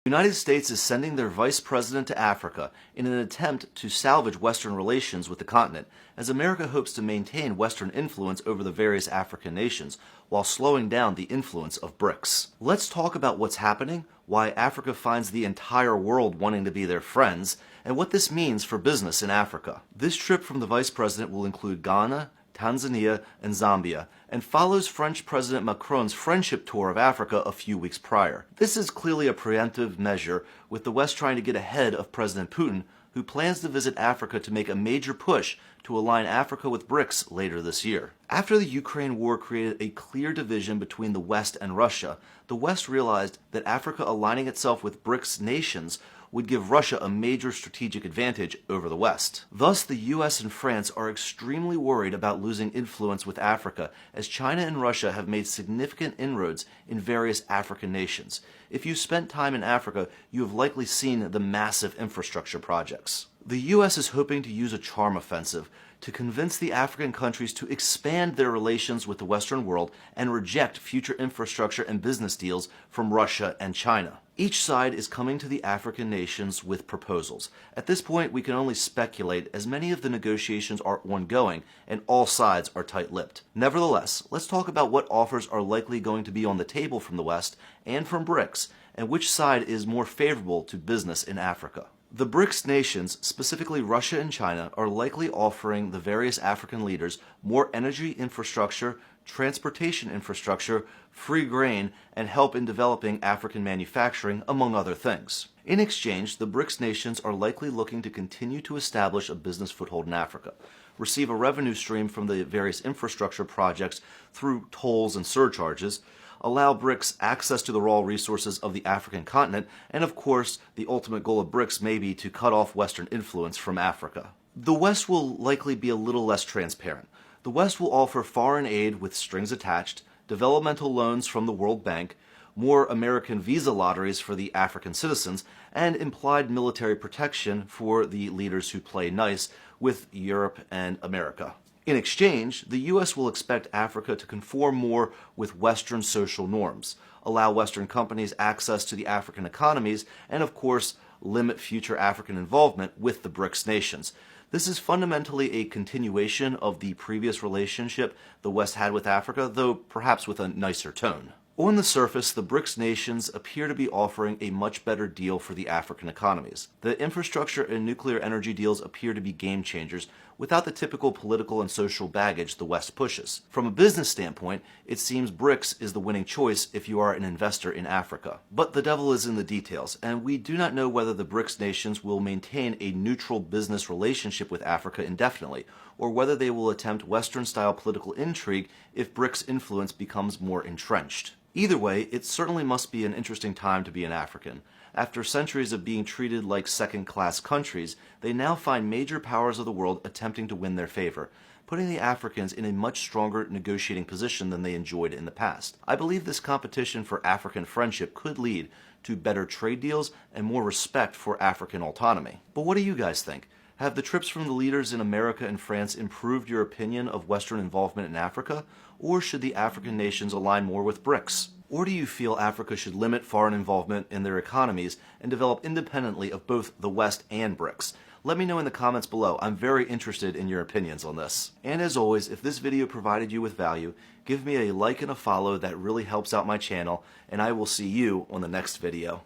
The United States is sending their vice president to Africa in an attempt to salvage Western relations with the continent, as America hopes to maintain Western influence over the various African nations while slowing down the influence of BRICS. Let's talk about what's happening, why Africa finds the entire world wanting to be their friends, and what this means for business in Africa. This trip from the vice president will include Ghana, Tanzania, and Zambia, and follows French President Macron's friendship tour of Africa a few weeks prior. This is clearly a preemptive measure, with the West trying to get ahead of President Putin, who plans to visit Africa to make a major push to align Africa with BRICS later this year. After the Ukraine war created a clear division between the West and Russia, the West realized that Africa aligning itself with BRICS nations would give Russia a major strategic advantage over the West. Thus, the US and France are extremely worried about losing influence with Africa, as China and Russia have made significant inroads in various African nations. If you spent time in Africa, you have likely seen the massive infrastructure projects. The US is hoping to use a charm offensive to convince the African countries to expand their relations with the Western world and reject future infrastructure and business deals from Russia and China. Each side is coming to the African nations with proposals. At this point, we can only speculate, as many of the negotiations are ongoing and all sides are tight-lipped. Nevertheless, let's talk about what offers are likely going to be on the table from the West and from BRICS, and which side is more favorable to business in Africa. The BRICS nations, specifically Russia and China, are likely offering the various African leaders more energy infrastructure, transportation infrastructure, free grain, and help in developing African manufacturing, among other things. In exchange, the BRICS nations are likely looking to continue to establish a business foothold in Africa, receive a revenue stream from the various infrastructure projects through tolls and surcharges, allow BRICS access to the raw resources of the African continent, and of course, the ultimate goal of BRICS may be to cut off Western influence from Africa. The West will likely be a little less transparent. The West will offer foreign aid with strings attached, developmental loans from the World Bank, more American visa lotteries for the African citizens, and implied military protection for the leaders who play nice with Europe and America. In exchange, the U.S. will expect Africa to conform more with Western social norms, allow Western companies access to the African economies, and of course, limit future African involvement with the BRICS nations. This is fundamentally a continuation of the previous relationship the West had with Africa, though perhaps with a nicer tone. On the surface, the BRICS nations appear to be offering a much better deal for the African economies. The infrastructure and nuclear energy deals appear to be game changers without the typical political and social baggage the West pushes. From a business standpoint, it seems BRICS is the winning choice if you are an investor in Africa. But the devil is in the details, and we do not know whether the BRICS nations will maintain a neutral business relationship with Africa indefinitely, or whether they will attempt Western-style political intrigue if BRICS influence becomes more entrenched. Either way, it certainly must be an interesting time to be an African. After centuries of being treated like second-class countries, they now find major powers of the world attempting to win their favor, putting the Africans in a much stronger negotiating position than they enjoyed in the past. I believe this competition for African friendship could lead to better trade deals and more respect for African autonomy. But what do you guys think? Have the trips from the leaders in America and France improved your opinion of Western involvement in Africa, or should the African nations align more with BRICS? Or do you feel Africa should limit foreign involvement in their economies and develop independently of both the West and BRICS? Let me know in the comments below. I'm very interested in your opinions on this. And as always, if this video provided you with value, give me a like and a follow. That really helps out my channel, and I will see you on the next video.